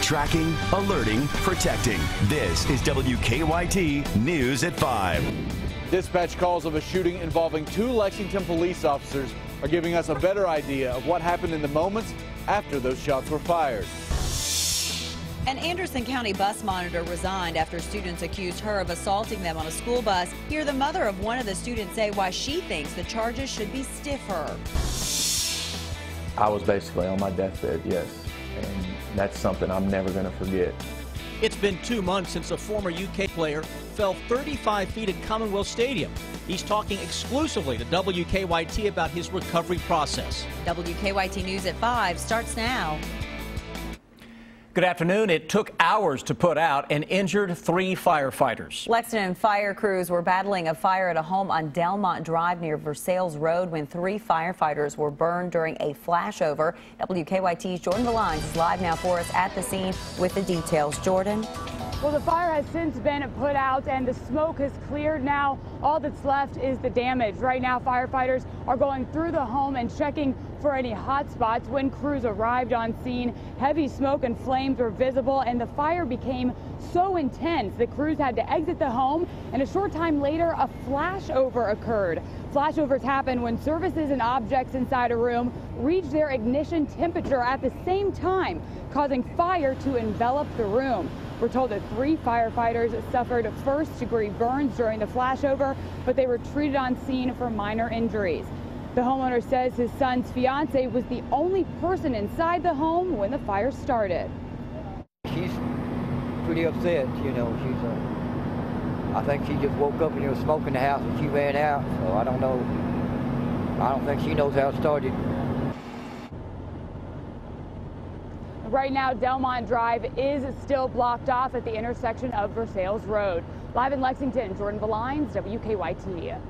Tracking, alerting, protecting. This is WKYT News at 5. Dispatch calls of a shooting involving 2 Lexington police officers are giving us a better idea of what happened in the moments after those shots were fired. An Anderson County bus monitor resigned after students accused her of assaulting them on a school bus. Hear the mother of one of the students say why she thinks the charges should be stiffer. I was basically on my deathbed, yes, and that's something I'm never going to forget. It's been 2 months since a former UK player fell 35 feet at Commonwealth Stadium. He's talking exclusively to WKYT about his recovery process. WKYT News at 5 starts now. Good afternoon. It took hours to put out and injured 3 firefighters. Lexington fire crews were battling a fire at a home on Delmont Drive near Versailles Road when 3 firefighters were burned during a flashover. WKYT's Jordan Valines is live now for us at the scene with the details. Jordan. Well, the fire has since been put out and the smoke has cleared. Now all that's left is the damage. Right now firefighters are going through the home and checking for any hot spots. When crews arrived on scene, heavy smoke and flames were visible and the fire became so intense the crews had to exit the home, and a short time later a flashover occurred. Flashovers happen when surfaces and objects inside a room reach their ignition temperature at the same time, causing fire to envelop the room. We're told that 3 firefighters suffered first-degree burns during the flashover, but they were treated on scene for minor injuries. The homeowner says his son's fiance was the only person inside the home when the fire started. She's pretty upset, you know. I think she just woke up and there was smoke in the house and she ran out, so I don't know. I don't think she knows how it started. Right now, Delmont Drive is still blocked off at the intersection of Versailles Road. Live in Lexington, Jordan Valines, WKYT.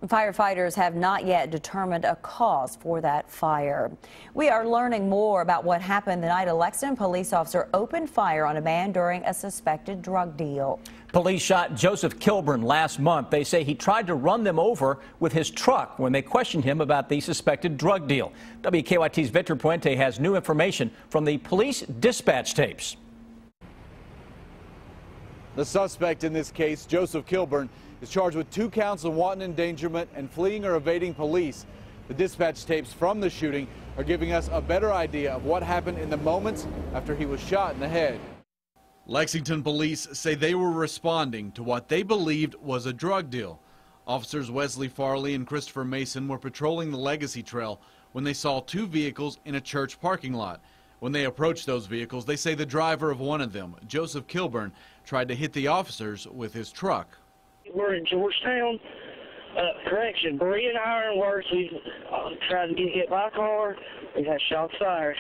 Firefighters have not yet determined a cause for that fire. We are learning more about what happened the night a Lexington police officer opened fire on a man during a suspected drug deal. Police shot Joseph Kilburn last month. They say he tried to run them over with his truck when they questioned him about the suspected drug deal. WKYT's Victor Puente has new information from the police dispatch tapes. The suspect in this case, Joseph Kilburn, is charged with 2 counts of wanton endangerment and fleeing or evading police. The dispatch tapes from the shooting are giving us a better idea of what happened in the moments after he was shot in the head. Lexington police say they were responding to what they believed was a drug deal. Officers Wesley Farley and Christopher Mason were patrolling the Legacy Trail when they saw 2 vehicles in a church parking lot. When they approached those vehicles, they say the driver of one of them, Joseph Kilburn, tried to hit the officers with his truck. We're in Georgetown, correction, Berea and Ironworks. We've tried to get hit by a car. We've had shots fired.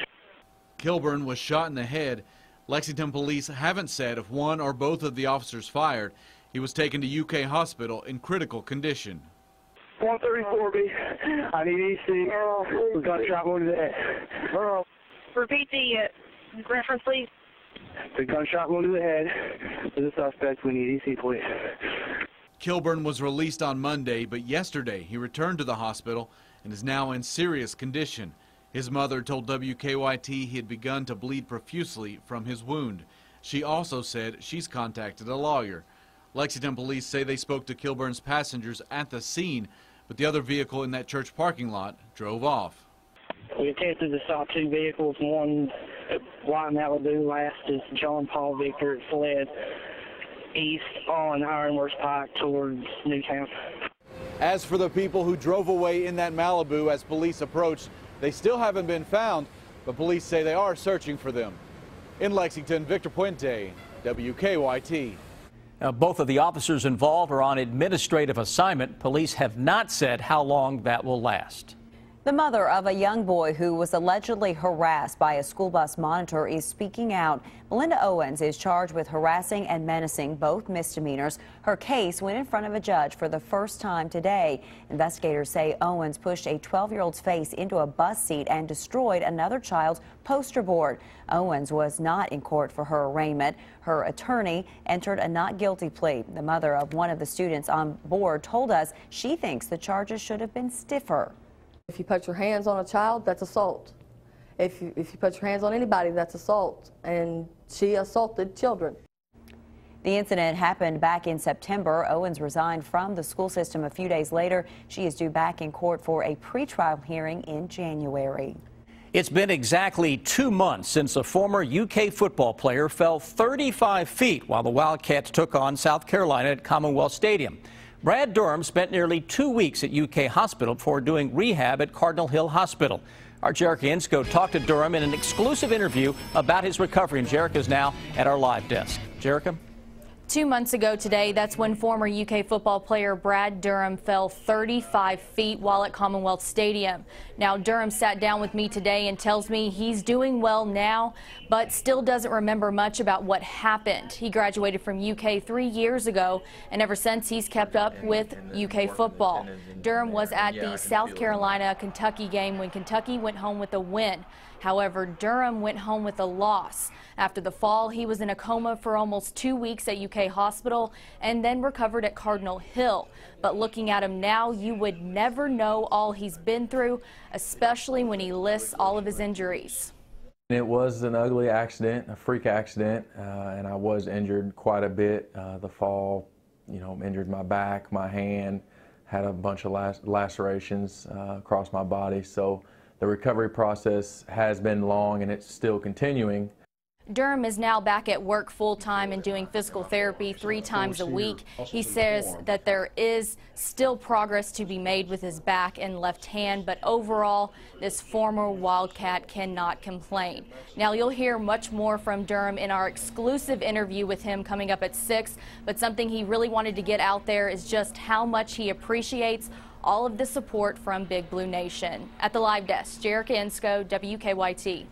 Kilburn was shot in the head. Lexington police haven't said if one or both of the officers fired. He was taken to UK hospital in critical condition. 134B, I need EC. We've got a gunshot wound to the head. Repeat the reference, please. The gunshot wound to the head. For the suspect, we need EC, please. Kilburn was released on Monday, but yesterday he returned to the hospital and is now in serious condition. His mother told WKYT he had begun to bleed profusely from his wound. She also said she's contacted a lawyer. Lexington police say they spoke to Kilburn's passengers at the scene, but the other vehicle in that church parking lot drove off. We attempted to stop 2 vehicles, one white Malibu, last is John Paul Victor. It fled east on Ironworks Pike towards Newtown. As for the people who drove away in that Malibu as police approached, they still haven't been found, but police say they are searching for them. In Lexington, Victor Puente, WKYT. Both of the officers involved are on administrative assignment. Police have not said how long that will last. The mother of a young boy who was allegedly harassed by a school bus monitor is speaking out. Melinda Owens is charged with harassing and menacing, both misdemeanors. Her case went in front of a judge for the first time today. Investigators say Owens pushed a 12-year-old's face into a bus seat and destroyed another child's poster board. Owens was not in court for her arraignment. Her attorney entered a not guilty plea. The mother of one of the students on board told us she thinks the charges should have been stiffer. If you put your hands on a child, that's assault. if you put your hands on anybody, that's assault, and she assaulted children. The incident happened back in September. Owens resigned from the school system a few days later. She is due back in court for a pretrial hearing in January. It's been exactly 2 months since a former UK football player fell 35 feet while the Wildcats took on South Carolina at Commonwealth Stadium. Brad Durham spent nearly 2 weeks at UK Hospital before doing rehab at Cardinal Hill Hospital. Our Jerica Insko talked to Durham in an exclusive interview about his recovery, and Jerica is now at our live desk. Jerica? 2 months ago today, that's when former UK football player Brad Durham fell 35 feet while at Commonwealth Stadium. Now, Durham sat down with me today and tells me he's doing well now, but still doesn't remember much about what happened. He graduated from UK 3 years ago, and ever since he's kept up with UK football. Durham was at the South Carolina-Kentucky game when Kentucky went home with a win. However, Durham went home with a loss. After the fall, he was in a coma for almost 2 weeks at UK Hospital and then recovered at Cardinal Hill. But looking at him now, you would never know all he's been through, especially when he lists all of his injuries. It was an ugly accident, a freak accident, and I was injured quite a bit. The fall, injured my back, my hand, had a bunch of lacerations across my body. So the recovery process has been long, and it's still continuing. Durham is now back at work full-time and doing physical therapy 3 times a week. He says that there is still progress to be made with his back and left hand, but overall, this former Wildcat cannot complain. Now, you'll hear much more from Durham in our exclusive interview with him coming up at 6, but something he really wanted to get out there is just how much he appreciates all of the support from Big Blue Nation. At the live desk, Jerica Insko, WKYT.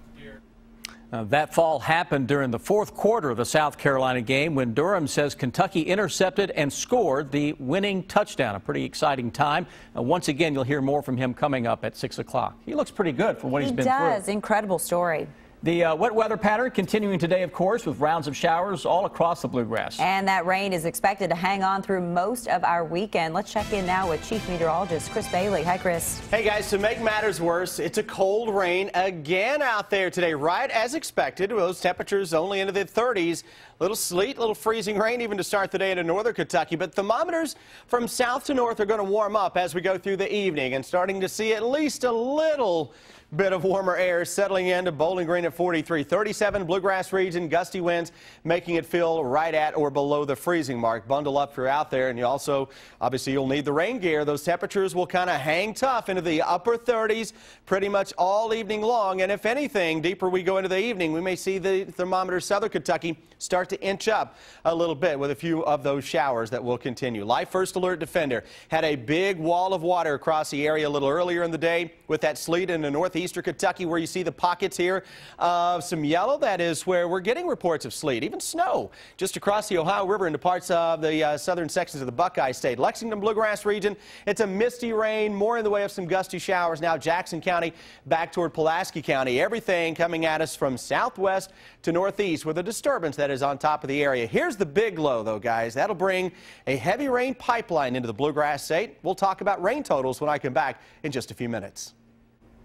That fall happened during the 4th quarter of the South Carolina game when Durham says Kentucky intercepted and scored the winning touchdown. A pretty exciting time. Once again, you'll hear more from him coming up at 6 o'clock. He looks pretty good for what he's been through. He does. Incredible story. The wet weather pattern continuing today, of course, with rounds of showers all across the bluegrass. And that rain is expected to hang on through most of our weekend. Let's check in now with Chief Meteorologist Chris Bailey. Hi, Chris. Hey, guys. To make matters worse, it's a cold rain again out there today, right as expected. Those temperatures only into the 30s. Little sleet, little freezing rain even to start the day into northern Kentucky. But thermometers from south to north are going to warm up as we go through the evening and starting to see at least a little bit of warmer air settling into Bowling Green at 43, 37 bluegrass region, gusty winds making it feel right at or below the freezing mark. Bundle up throughout there, and you also, obviously, you'll need the rain gear. Those temperatures will kind of hang tough into the upper 30s pretty much all evening long. And if anything, deeper we go into the evening, we may see the thermometers southern Kentucky start to inch up a little bit with a few of those showers that will continue. Live First Alert Defender had a big wall of water across the area a little earlier in the day with that sleet in the northeastern Kentucky where you see the pockets here of some yellow. That is where we're getting reports of sleet, even snow, just across the Ohio River into parts of the southern sections of the Buckeye State. Lexington Bluegrass region, it's a misty rain, more in the way of some gusty showers. Now Jackson County back toward Pulaski County. Everything coming at us from southwest to northeast with a disturbance that is on top of the area. Here's the big low, though, guys. That'll bring a heavy rain pipeline into the Bluegrass State. We'll talk about rain totals when I come back in just a few minutes.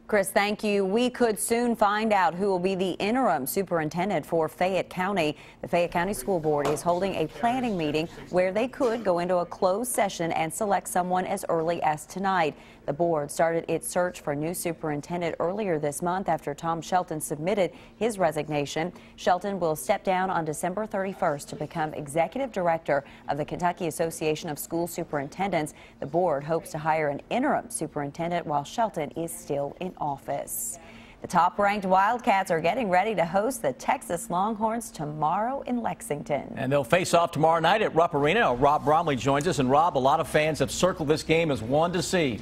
Chris, thank you. We could soon find out who will be the interim superintendent for Fayette County. The Fayette County School Board is holding a planning meeting where they could go into a closed session and select someone as early as tonight. The board started its search for a new superintendent earlier this month after Tom Shelton submitted his resignation. Shelton will step down on December 31st to become executive director of the Kentucky Association of School Superintendents. The board hopes to hire an interim superintendent while Shelton is still in office. The top-ranked Wildcats are getting ready to host the Texas Longhorns tomorrow in Lexington. And they'll face off tomorrow night at Rupp Arena. Rob Bromley joins us. And Rob, a lot of fans have circled this game as one to see.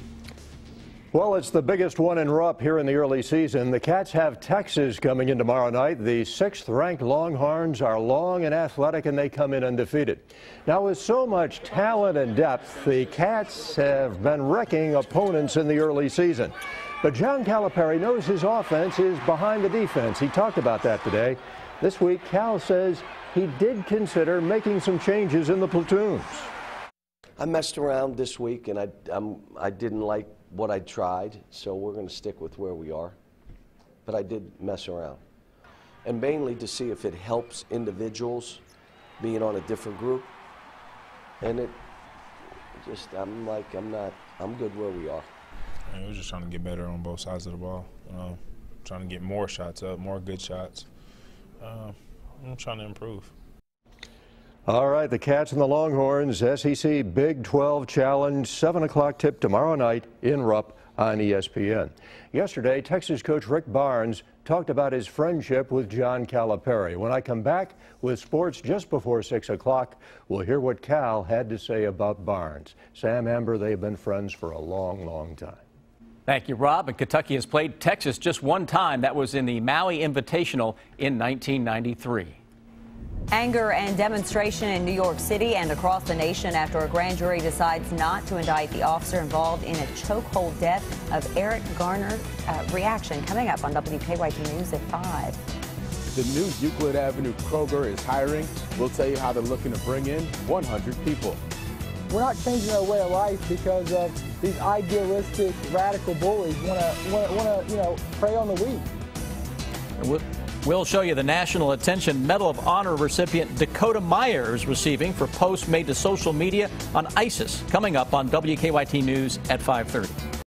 Well, it's the biggest one in Rupp here in the early season. The Cats have Texas coming in tomorrow night. The 6th-ranked Longhorns are long and athletic, and they come in undefeated. Now, with so much talent and depth, the Cats have been wrecking opponents in the early season. But John Calipari knows his offense is behind the defense. He talked about that today. This week, Cal says he did consider making some changes in the platoons. I messed around this week, and I didn't like what I tried, so we're going to stick with where we are. but I did mess around. And mainly to see if it helps individuals being on a different group. And it just, I'm good where we are. And we're just trying to get better on both sides of the ball. Trying to get more shots up, more good shots. I'm trying to improve. All right, the Cats and the Longhorns, SEC Big 12 Challenge, 7 o'clock tip tomorrow night in Rupp on ESPN. Yesterday, Texas coach Rick Barnes talked about his friendship with John Calipari. When I come back with sports just before 6 o'clock, we'll hear what Cal had to say about Barnes. Sam Amber, they've been friends for a long, long time. Thank you, Rob. And Kentucky has played Texas just one time. That was in the Maui Invitational in 1993. Anger and demonstration in New York City and across the nation after a grand jury decides not to indict the officer involved in a chokehold death of Eric Garner. Reaction coming up on WKYT News at 5. The new Euclid Avenue Kroger is hiring. We'll tell you how they're looking to bring in 100 people. We're not changing our way of life because of these idealistic, radical bullies want to prey on the weak. We'll show you the National Attention Medal of Honor recipient Dakota Meyer is receiving for posts made to social media on ISIS, coming up on WKYT News at 5:30.